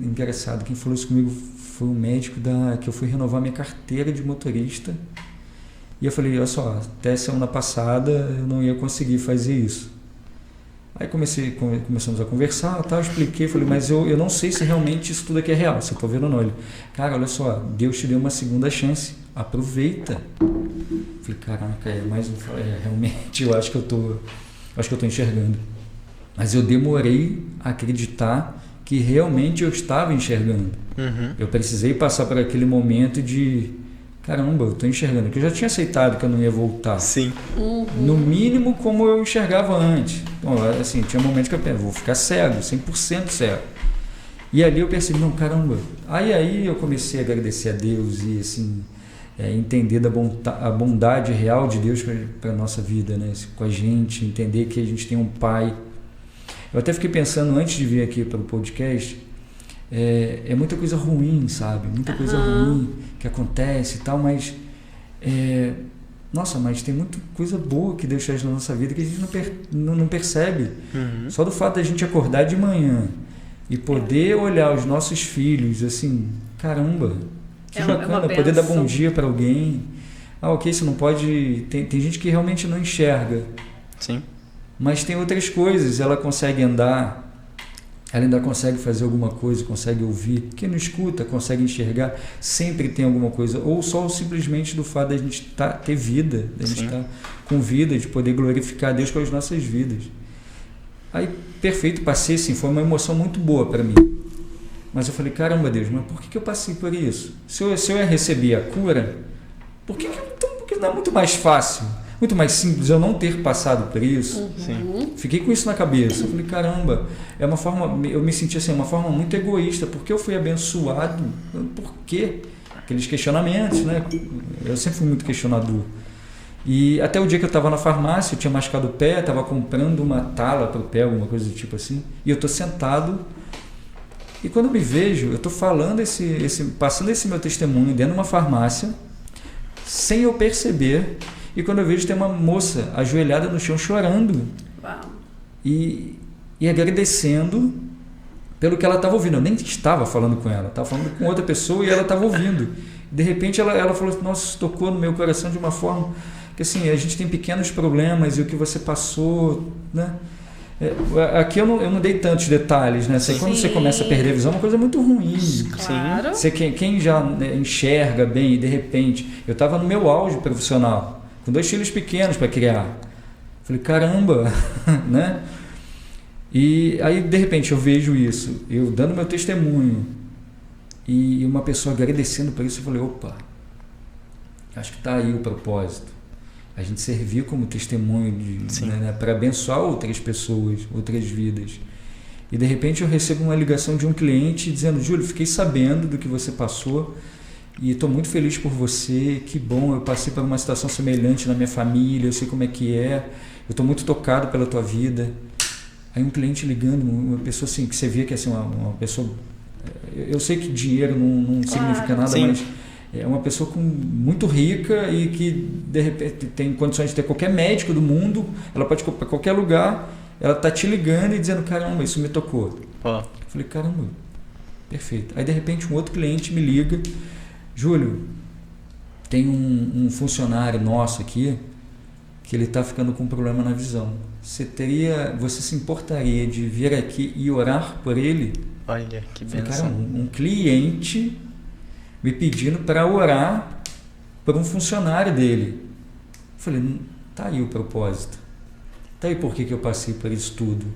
Engraçado, quem falou isso comigo foi um médico que eu fui renovar minha carteira de motorista. E eu falei, olha só, até semana passada eu não ia conseguir fazer isso. Aí começamos a conversar, tal, expliquei, falei, mas eu não sei se realmente isso tudo aqui é real, se eu estou vendo ou não. Ele, cara, olha só, Deus te deu uma segunda chance, aproveita. Falei, caraca, realmente eu acho que eu estou enxergando. Mas eu demorei a acreditar que realmente eu estava enxergando. Eu precisei passar por aquele momento de... Caramba, eu estou enxergando. Porque eu já tinha aceitado que eu não ia voltar. Sim. No mínimo como eu enxergava antes. Então, assim, tinha momentos que eu pensei, vou ficar cego, 100% cego. E ali eu percebi, não, caramba. Aí eu comecei a agradecer a Deus e assim, entender a bondade real de Deus para a nossa vida, né? Com a gente, entender que a gente tem um Pai. Eu até fiquei pensando, antes de vir aqui para o podcast, é muita coisa ruim, sabe? Muita coisa ruim que acontece e tal, mas mas tem muita coisa boa que Deus faz na nossa vida que a gente não percebe. Só do fato da gente acordar de manhã e poder olhar os nossos filhos assim, caramba, que bacana, poder dar bom dia para alguém. Ok, você não pode... Tem gente que realmente não enxerga. Sim. Mas tem outras coisas, ela consegue andar, ela ainda consegue fazer alguma coisa, consegue ouvir. Quem não escuta, consegue enxergar, sempre tem alguma coisa. Ou só simplesmente do fato de a gente ter vida, de a gente estar com vida, de poder glorificar a Deus com as nossas vidas. Aí, perfeito, passei assim, foi uma emoção muito boa para mim. Mas eu falei, caramba Deus, mas por que eu passei por isso? Se eu ia receber a cura, Porque não é muito mais fácil, muito mais simples eu não ter passado por isso? Sim. Fiquei com isso na cabeça. Eu falei, caramba, é uma forma, eu me senti assim, uma forma muito egoísta, porque eu fui abençoado, por quê? Aqueles questionamentos, né? Eu sempre fui muito questionador. E até o dia que eu estava na farmácia, eu tinha machucado o pé, estava comprando uma tala para o pé, alguma coisa do tipo assim, e eu estou sentado, e quando eu me vejo, eu estou falando passando esse meu testemunho dentro de uma farmácia, sem eu perceber, e quando eu vejo tem uma moça ajoelhada no chão chorando. Uau. E agradecendo pelo que ela estava ouvindo. Eu nem estava falando com ela, estava falando com outra pessoa e ela estava ouvindo. De repente ela falou, nossa, isso tocou no meu coração de uma forma que assim, a gente tem pequenos problemas e o que você passou, né? Aqui eu não dei tantos detalhes, né? Quando você começa a perder a visão, é uma coisa muito ruim. Claro. Quem já enxerga bem e de repente, eu estava no meu auge profissional, com 2 filhos pequenos para criar. Falei, caramba, né? E aí, de repente, eu vejo isso, eu dando meu testemunho e uma pessoa agradecendo por isso, eu falei, opa, acho que está aí o propósito. A gente servir como testemunho né, para abençoar outras pessoas, outras vidas. E, de repente, eu recebo uma ligação de um cliente dizendo, Júlio, fiquei sabendo do que você passou e estou muito feliz por você, que bom, eu passei por uma situação semelhante na minha família, eu sei como é que é, eu estou muito tocado pela tua vida. Aí um cliente ligando, uma pessoa assim, que você via que assim, uma pessoa, eu sei que dinheiro não significa nada, mas é uma pessoa muito rica e que de repente tem condições de ter qualquer médico do mundo, ela pode ir para qualquer lugar, ela está te ligando e dizendo, caramba, isso me tocou. Eu falei, caramba, perfeito. Aí de repente um outro cliente me liga, Júlio, tem um funcionário nosso aqui que ele está ficando com um problema na visão. Você se importaria de vir aqui e orar por ele? Olha, que bênção. Cara, um cliente me pedindo para orar por um funcionário dele. Eu falei, tá aí o propósito. Tá aí por que eu passei por isso tudo.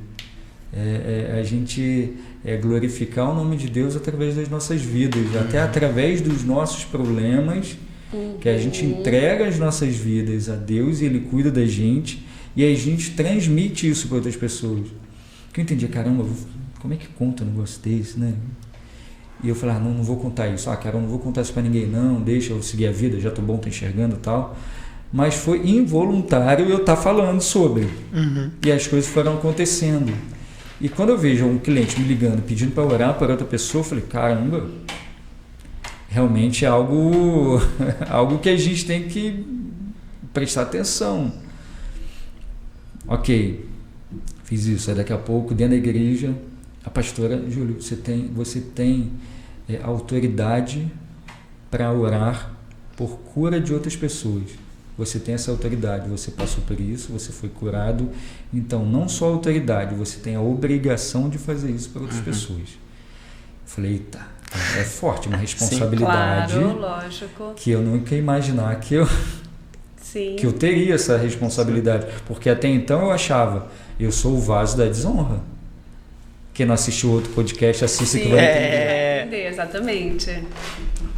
A gente glorificar o nome de Deus através das nossas vidas, até através dos nossos problemas, que a gente entrega as nossas vidas a Deus e Ele cuida da gente e a gente transmite isso para outras pessoas. Que eu entendi, caramba, como é que conta um negócio desse, né? E eu falei, não vou contar isso. Cara, eu não vou contar isso para ninguém não, deixa eu seguir a vida, já tô bom, tô enxergando e tal. Mas foi involuntário eu estar falando sobre. E as coisas foram acontecendo. E quando eu vejo um cliente me ligando, pedindo para orar para outra pessoa, eu falei, caramba, realmente é algo que a gente tem que prestar atenção. Ok, fiz isso. Aí daqui a pouco, dentro da igreja, a pastora, Júlio, você tem autoridade para orar por cura de outras pessoas. Você tem essa autoridade, você passou por isso, você foi curado. Então, não só a autoridade, você tem a obrigação de fazer isso para outras pessoas. Eu falei, eita, é forte, uma responsabilidade. Sim, claro, lógico. Que eu nunca ia imaginar que eu teria essa responsabilidade. Porque até então eu achava, eu sou o vaso da desonra. Quem não assistiu outro podcast, assista que vai entender. Exatamente.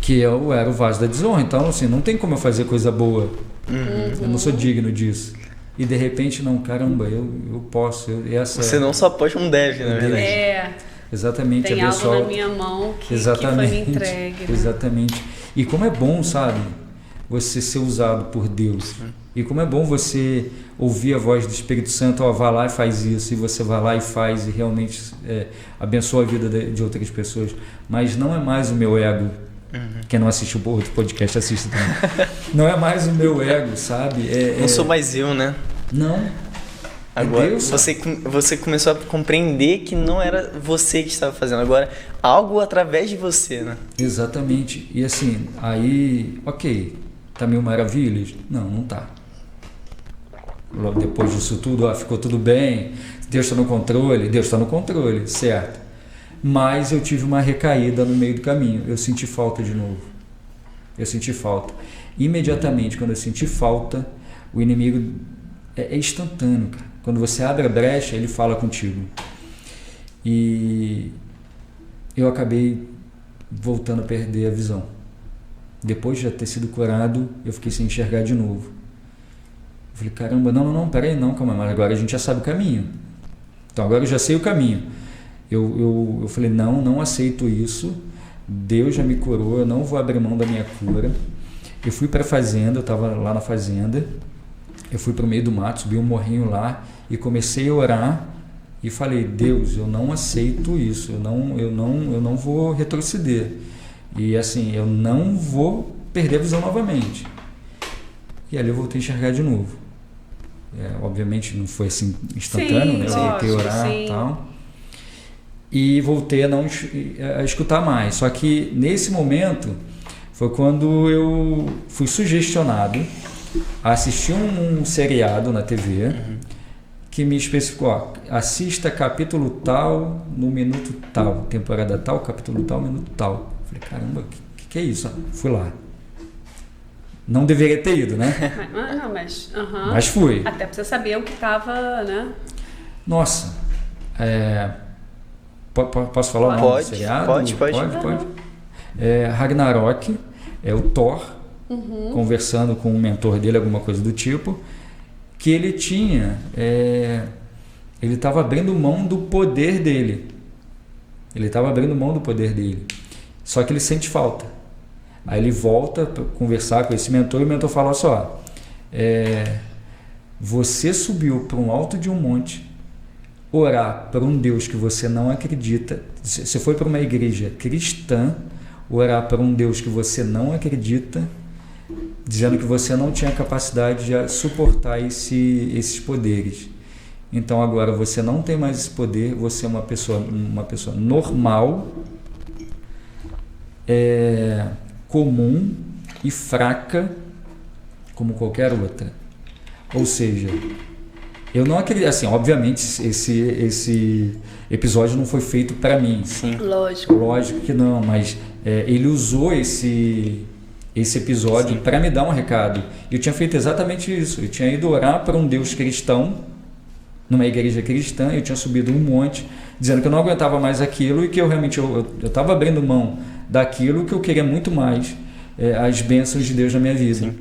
Que eu era o vaso da desonra. Então, assim, não tem como eu fazer coisa boa. Eu não sou digno disso. E de repente, não, caramba, eu posso. Você não só pode, um deve, na verdade. Exatamente. Tem algo na minha mão que foi me entregue. Né? Exatamente. E como é bom, sabe, você ser usado por Deus. E como é bom você ouvir a voz do Espírito Santo, vá lá e faz isso, e você vai lá e faz, e realmente abençoa a vida de outras pessoas. Mas não é mais o meu ego. Quem não assistiu o outro podcast, assista também. Não é mais o meu ego, sabe? Não sou mais eu, né? Não. Agora Deus, você começou a compreender que não era você que estava fazendo, agora algo através de você, né? Exatamente. E assim, aí, ok, tá 1000 maravilhas? Não tá. Logo depois disso tudo, ficou tudo bem, Deus está no controle, certo. Mas eu tive uma recaída no meio do caminho, eu senti falta de novo. Imediatamente, quando eu senti falta, o inimigo é instantâneo, cara. Quando você abre a brecha, ele fala contigo. E eu acabei voltando a perder a visão. depois de já ter sido curado, eu fiquei sem enxergar de novo. Eu falei, caramba, não, peraí, não, calma, mas agora a gente já sabe o caminho. Então agora eu já sei o caminho. Eu falei, não aceito isso. Deus já me curou, eu não vou abrir mão da minha cura. Eu fui para a fazenda, eu estava lá na fazenda. Eu fui para o meio do mato, subi um morrinho lá e comecei a orar e falei, Deus, eu não aceito isso, eu não vou retroceder. E assim, eu não vou perder a visão novamente. E ali eu voltei a enxergar de novo. Obviamente não foi assim instantâneo, né? Eu voltei a orar e tal. E voltei a escutar mais. Só que nesse momento foi quando eu fui sugestionado a assistir um seriado na TV que me especificou, assista capítulo tal, no minuto tal, temporada tal, capítulo tal, minuto tal. Falei, caramba, que é isso? Fui lá. Não deveria ter ido, né? Mas fui. Até pra você saber o que estava, né? Nossa, posso falar o nome do seriado? Pode. Ragnarok, é o Thor conversando com o mentor dele, alguma coisa do tipo, que ele tinha, ele estava abrindo mão do poder dele. Só que ele sente falta. Aí ele volta para conversar com esse mentor e o mentor fala só, você subiu para um alto de um monte, orar para um Deus que você não acredita, você foi para uma igreja cristã, orar para um Deus que você não acredita, dizendo que você não tinha capacidade de suportar esses poderes. Então agora você não tem mais esse poder, você é uma pessoa normal, comum e fraca como qualquer outra. Ou seja, eu não acredito, assim, obviamente esse episódio não foi feito para mim. Sim. Lógico que não, mas ele usou esse episódio para me dar um recado. Eu tinha feito exatamente isso. Eu tinha ido orar para um Deus cristão, numa igreja cristã, eu tinha subido um monte, dizendo que eu não aguentava mais aquilo e que eu realmente eu estava abrindo mão daquilo que eu queria muito mais, as bênçãos de Deus na minha vida. Sim.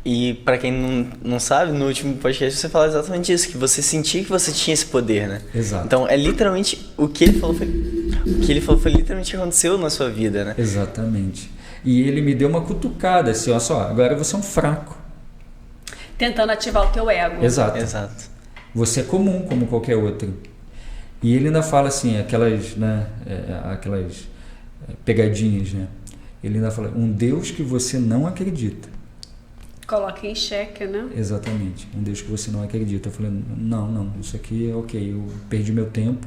E para quem não sabe, no último podcast você fala exatamente isso, que você sentia que você tinha esse poder, né? Exato. Então é literalmente o que ele falou foi literalmente o que aconteceu na sua vida, né? Exatamente. E ele me deu uma cutucada, assim, olha só, agora você é um fraco. Tentando ativar o teu ego. Exato. Você é comum como qualquer outro. E ele ainda fala assim, aquelas pegadinhas, né? Ele ainda fala, um Deus que você não acredita. Coloca em xeque, né? Exatamente, um Deus que você não acredita. Eu falei, não, isso aqui é ok, eu perdi meu tempo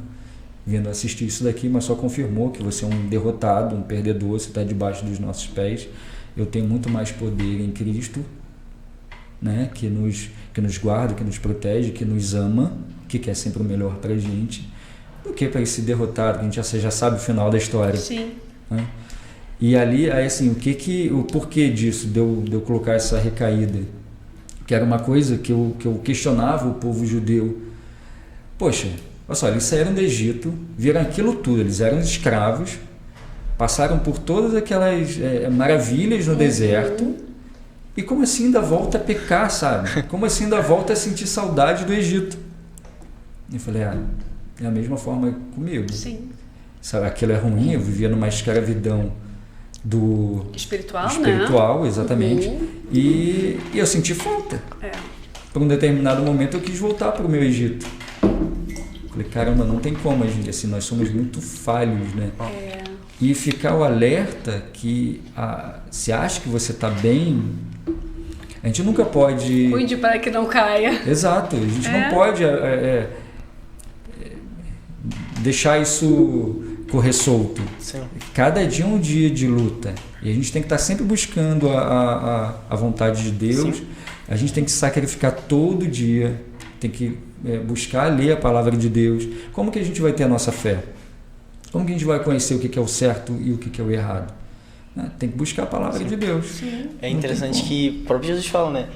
vindo assistir isso daqui, mas só confirmou que você é um derrotado, um perdedor, você está debaixo dos nossos pés. Eu tenho muito mais poder em Cristo, né? que nos guarda, que nos protege, que nos ama, que quer sempre o melhor para a gente, do que para esse derrotado, que a gente já sabe o final da história. Sim. Né? E ali, aí assim, o porquê disso, de eu colocar essa recaída? Que era uma coisa que eu questionava o povo judeu. Poxa, olha só, eles saíram do Egito, viram aquilo tudo, eles eram escravos, passaram por todas aquelas maravilhas no deserto, e como assim ainda volta a pecar, sabe? Como assim ainda volta a sentir saudade do Egito? Eu falei, é a mesma forma comigo. Sim. Sabe, aquilo é ruim, eu vivia numa escravidão espiritual, né? Exatamente. E eu senti falta. Por um determinado momento eu quis voltar para o meu Egito. Falei, caramba, não tem como, assim, nós somos muito falhos, né? E ficar o alerta que se acha que você está bem, a gente nunca pode... Cuide para que não caia. Exato, a gente não pode deixar isso correr solto. Sim. Cada dia é um dia de luta. E a gente tem que estar sempre buscando a vontade de Deus. Sim. A gente tem que se sacrificar todo dia. Tem que buscar ler a palavra de Deus. Como que a gente vai ter a nossa fé? Como que a gente vai conhecer o que é o certo e o que é o errado? Tem que buscar a palavra de Deus. Sim. É interessante que o próprio Jesus fala, né?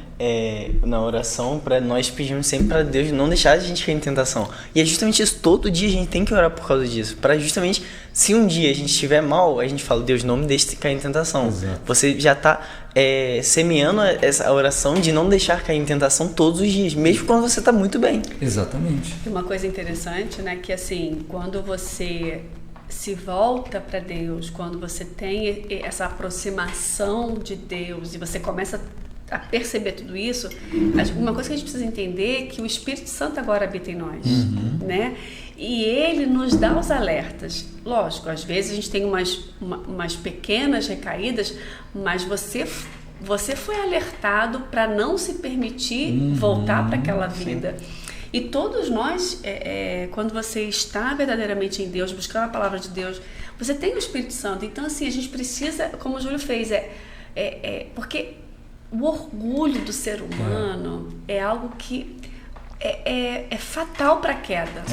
na oração, para nós pedimos sempre para Deus não deixar a gente cair em tentação. E é justamente isso, todo dia a gente tem que orar por causa disso, para justamente, se um dia a gente estiver mal, a gente fala, Deus, não me deixe cair em tentação. Exato. Você já está semeando essa oração de não deixar cair em tentação todos os dias, mesmo quando você está muito bem. Exatamente. E uma coisa interessante, né, que assim, quando você se volta para Deus, quando você tem essa aproximação de Deus e você começa a perceber tudo isso, uma coisa que a gente precisa entender é que o Espírito Santo agora habita em nós, né? E ele nos dá os alertas. Lógico, às vezes a gente tem umas pequenas recaídas, mas você foi alertado para não se permitir voltar para aquela vida. Sim. E todos nós, quando você está verdadeiramente em Deus, buscando a palavra de Deus, você tem o Espírito Santo. Então, assim, a gente precisa, como o Júlio fez, porque o orgulho do ser humano é algo que é fatal para a queda.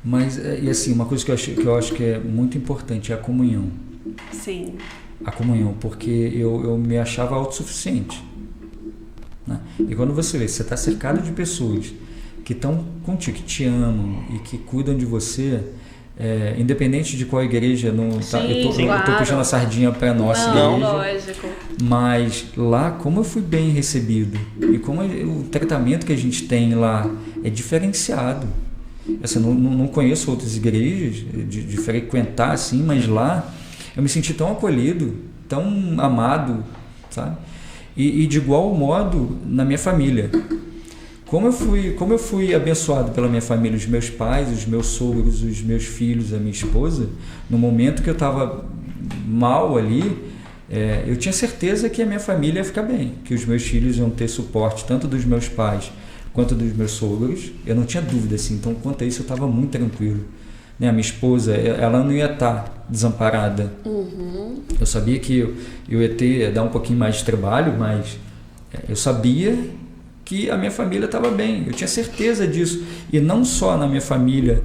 Mas, e assim, uma coisa que eu acho que é muito importante é a comunhão. Sim. A comunhão, porque eu me achava autossuficiente. Né? E quando você está cercado de pessoas que estão contigo, que te amam e que cuidam de você, independente de qual igreja, eu estou puxando a sardinha para a nossa igreja, lógico. Mas lá, como eu fui bem recebido e como o tratamento que a gente tem lá é diferenciado. Assim, não conheço outras igrejas de frequentar assim, mas lá eu me senti tão acolhido, tão amado, sabe? E de igual modo na minha família. Como eu fui abençoado pela minha família, os meus pais, os meus sogros, os meus filhos, a minha esposa, no momento que eu estava mal ali, eu tinha certeza que a minha família ia ficar bem, que os meus filhos iam ter suporte tanto dos meus pais quanto dos meus sogros. Eu não tinha dúvida, assim, então quanto a isso eu estava muito tranquilo. A minha esposa, ela não ia estar desamparada. Eu sabia que eu ia dar um pouquinho mais de trabalho, mas eu sabia que a minha família estava bem, eu tinha certeza disso. E não só na minha família,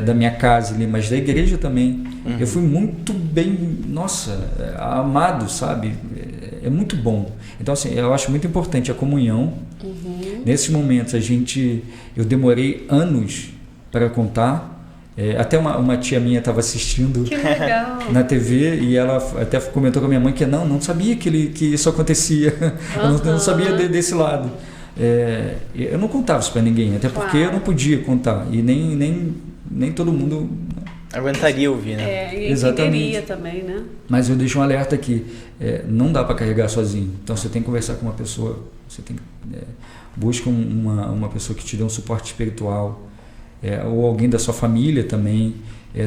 da minha casa ali, mas da igreja também. Eu fui muito bem, amado, sabe? É muito bom. Então, assim, eu acho muito importante a comunhão. Nesses momentos, eu demorei anos para contar. Até uma tia minha estava assistindo na TV e ela até comentou com a minha mãe que não sabia que isso acontecia. Eu não sabia desse lado. Eu não contava isso para ninguém, até porque eu não podia contar e nem todo mundo aguentaria ouvir, né? E entenderia também, né? Mas eu deixo um alerta aqui, não dá para carregar sozinho. Então você tem que conversar com uma pessoa, você tem busca uma pessoa que te dê um suporte espiritual. Ou alguém da sua família também,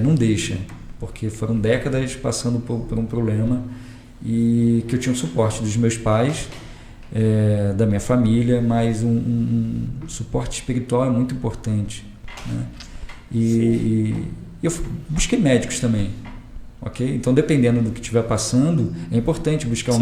não deixa, porque foram décadas passando por um problema e que eu tinha o suporte dos meus pais, da minha família, mas um suporte espiritual é muito importante, né? E eu busquei médicos também, ok? Então, dependendo do que estiver passando, é importante buscar os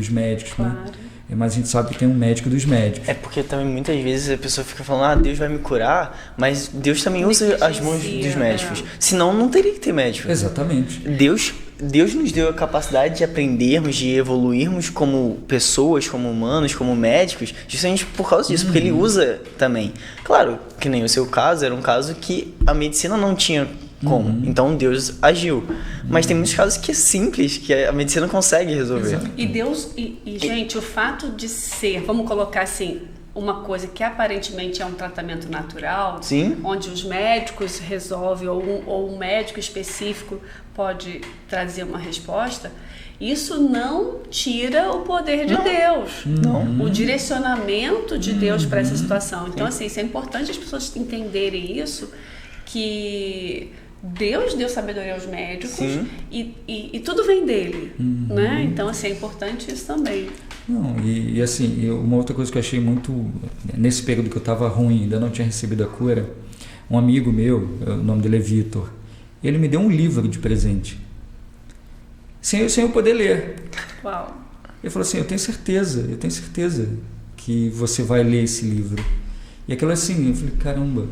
médicos, claro. Né? Mas a gente sabe que tem um médico dos médicos. Porque também muitas vezes a pessoa fica falando, Deus vai me curar, mas Deus também usa as mãos dos médicos. Senão não teria que ter médico. Exatamente. Deus nos deu a capacidade de aprendermos, de evoluirmos como pessoas, como humanos, como médicos, justamente por causa disso, porque Ele usa também. Claro, que nem o seu caso, era um caso que a medicina não tinha como. Então Deus agiu. Mas tem muitos casos que é simples, que a medicina consegue resolver. Exato. E Deus, gente, o fato de ser, vamos colocar assim, uma coisa que aparentemente é um tratamento natural, Sim. onde os médicos resolvem, ou um médico específico pode trazer uma resposta, isso não tira o poder de Deus. Não. O direcionamento de Deus para essa situação. Então, assim, isso é importante as pessoas entenderem isso, que Deus deu sabedoria aos médicos e tudo vem dele, né? Então, assim, é importante isso também. Não, e assim, uma outra coisa que eu achei muito, nesse período que eu estava ruim, ainda não tinha recebido a cura, um amigo meu, o nome dele é Vitor, ele me deu um livro de presente, sem eu poder ler. Uau. Ele falou assim, eu tenho certeza que você vai ler esse livro. E aquilo assim, eu falei, caramba.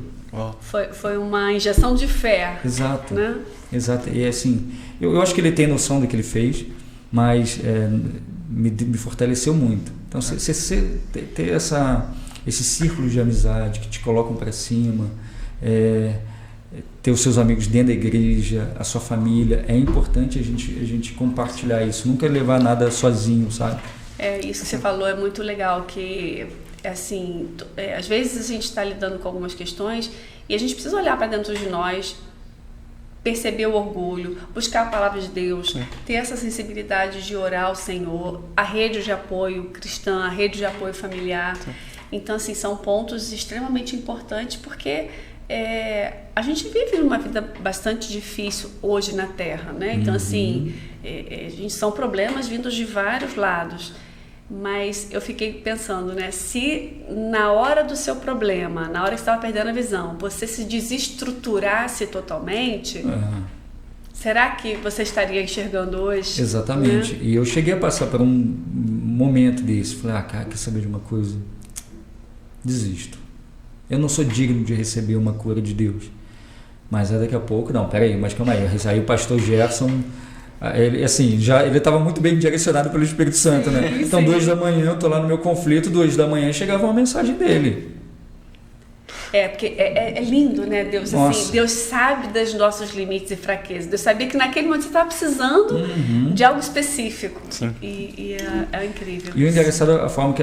Foi uma injeção de fé. Exato. Né? Exato. E assim, eu acho que ele tem noção do que ele fez, mas me fortaleceu muito. Então, você ter esse círculo de amizade que te colocam para cima, ter os seus amigos dentro da igreja, a sua família, é importante a gente compartilhar isso, nunca levar nada sozinho, sabe? Isso que você falou é muito legal, que assim, às vezes a gente está lidando com algumas questões e a gente precisa olhar para dentro de nós, perceber o orgulho, buscar a palavra de Deus, ter essa sensibilidade de orar ao Senhor, a rede de apoio cristã, a rede de apoio familiar. Então, assim, são pontos extremamente importantes porque a gente vive numa vida bastante difícil hoje na Terra, né? Então, assim, são problemas vindos de vários lados. Mas eu fiquei pensando, né? Se na hora do seu problema, na hora que você estava perdendo a visão, você se desestruturasse totalmente, será que você estaria enxergando hoje? Exatamente. Né? E eu cheguei a passar por um momento desse. Falei, cara, quer saber de uma coisa? Desisto. Eu não sou digno de receber uma cura de Deus. Mas daqui a pouco, não, peraí, mas calma aí. Aí o pastor Gerson... Ele estava muito bem direcionado pelo Espírito Santo, né? Então, 2 da manhã, eu tô lá no meu conflito, 2 da manhã chegava uma mensagem dele. Porque é lindo, né, Deus? Assim, Deus sabe dos nossos limites e fraquezas. Deus sabia que naquele momento você estava precisando de algo específico. Sim. E é incrível. E o engraçado a forma que,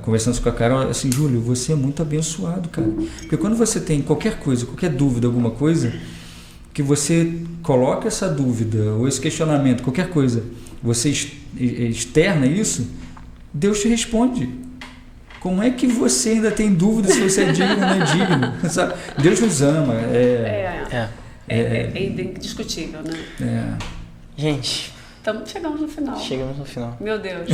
conversando com a Carol, assim, Júlio, você é muito abençoado, cara. Porque quando você tem qualquer coisa, qualquer dúvida, alguma coisa... que você coloca essa dúvida ou esse questionamento, qualquer coisa, você externa isso, Deus te responde. Como é que você ainda tem dúvida se você é digno ou não é digno? Sabe? Deus nos ama. É indiscutível, né? Gente... Chegamos no final. Chegamos no final. Meu Deus.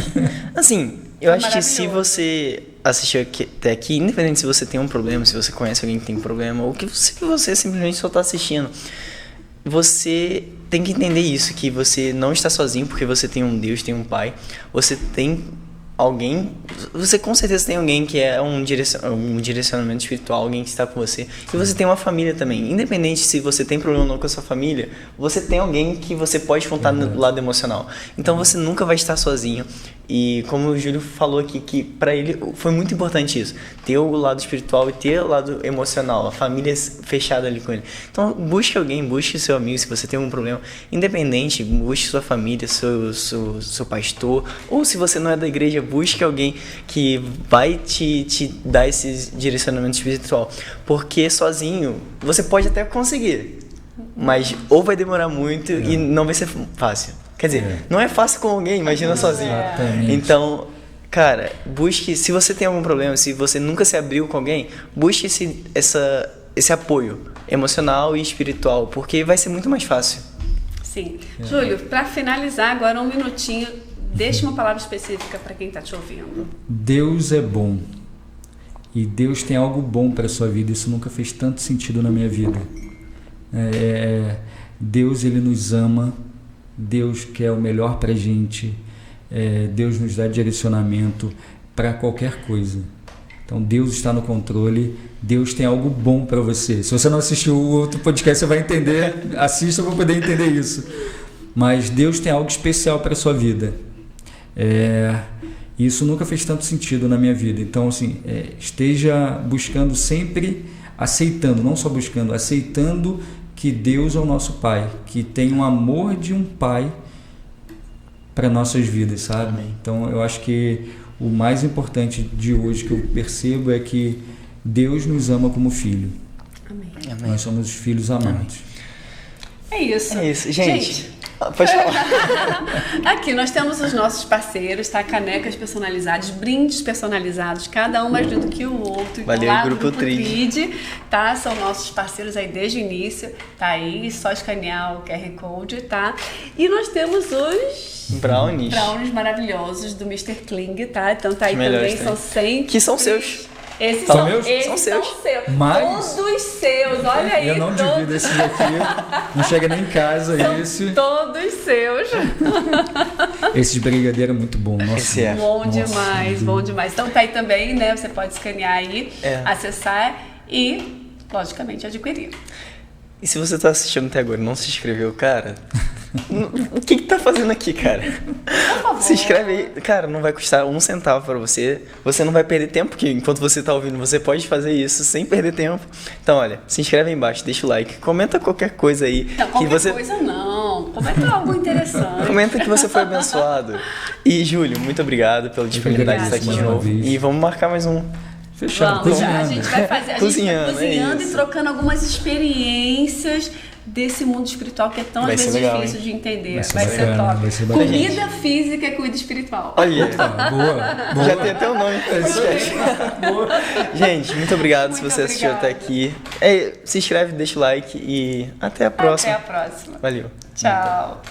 Assim, eu acho que se você assistiu até aqui, independente se você tem um problema, se você conhece alguém que tem um problema, ou que você simplesmente só está assistindo, você tem que entender isso, que você não está sozinho, porque você tem um Deus, tem um Pai, você tem alguém, você com certeza tem alguém que é um direcionamento espiritual, alguém que está com você, e você tem uma família também, independente se você tem problema ou não com a sua família, você tem alguém que você pode contar no lado emocional, então você nunca vai estar sozinho. E como o Júlio falou aqui, que para ele foi muito importante isso, ter o lado espiritual e ter o lado emocional, a família fechada ali com ele. Então busque alguém, busque seu amigo, se você tem algum problema, independente, busque sua família, seu pastor, ou se você não é da igreja, busque alguém que vai te dar esse direcionamento espiritual, porque sozinho você pode até conseguir, mas ou vai demorar muito e não vai ser fácil. Quer dizer, não é fácil com alguém, imagina sozinho. Exatamente. Então, cara, busque, se você tem algum problema, se você nunca se abriu com alguém, busque esse apoio emocional e espiritual, porque vai ser muito mais fácil. Sim. Júlio, para finalizar agora 1 minutinho, deixa uma palavra específica para quem está te ouvindo. Deus é bom. E Deus tem algo bom para a sua vida. Isso nunca fez tanto sentido na minha vida. Deus, Ele nos ama. Deus quer o melhor para a gente, Deus nos dá direcionamento para qualquer coisa. Então Deus está no controle, Deus tem algo bom para você. Se você não assistiu o outro podcast, você vai entender, assista para poder entender isso. Mas Deus tem algo especial para a sua vida. Isso nunca fez tanto sentido na minha vida. Então, assim, esteja buscando sempre, aceitando, não só buscando, aceitando que Deus é o nosso Pai, que tem um amor de um Pai para nossas vidas, sabe? Amém. Então eu acho que o mais importante de hoje que eu percebo é que Deus nos ama como filho. Amém. Nós somos filhos amados. É isso. É isso, gente. Pode falar. Aqui nós temos os nossos parceiros, tá? Canecas personalizadas, brindes personalizados, cada um mais lindo que o outro. Valeu, lá Grupo Trid, tá? São nossos parceiros aí desde o início, tá aí, só escanear o QR Code, tá? E nós temos os brownies maravilhosos do Mr. Kling, tá? Então tá aí também, são 100 que são seus. Esses são meus? Esses são seus. Mas todos seus, olha aí. Eu não divido esse aqui, não chega nem em casa esse. Todos seus. Esse brigadeiro é muito bom. Nossa, esse é. Bom demais, bom demais. Então tá aí também, né? Você pode escanear aí, acessar e, logicamente, adquirir. E se você tá assistindo até agora e não se inscreveu, cara, O que tá fazendo aqui, cara? Por favor. Se inscreve aí. Cara, não vai custar um centavo pra você. Você não vai perder tempo, porque enquanto você tá ouvindo, você pode fazer isso sem perder tempo. Então, olha, se inscreve aí embaixo, deixa o like, comenta qualquer coisa aí. Não, que qualquer você... coisa não. Comenta algo interessante. Comenta que você foi abençoado. E, Júlio, muito obrigado pela disponibilidade de estar aqui de novo. E vamos marcar mais um. Fechado. Vamos, a gente vai fazer, a Cozinhando, gente vai cozinhando é e isso. trocando algumas experiências desse mundo espiritual que é tão Vai às ser vezes legal, difícil hein? de entender. Vai ser bacana, top. vai ser bacana. Comida física e comida espiritual. Olha, Boa. já tem até o nome. Gente, muito obrigado se Muito você assistiu obrigada. até aqui. Se inscreve, deixa o like e até a próxima. Até a próxima. Valeu. Tchau.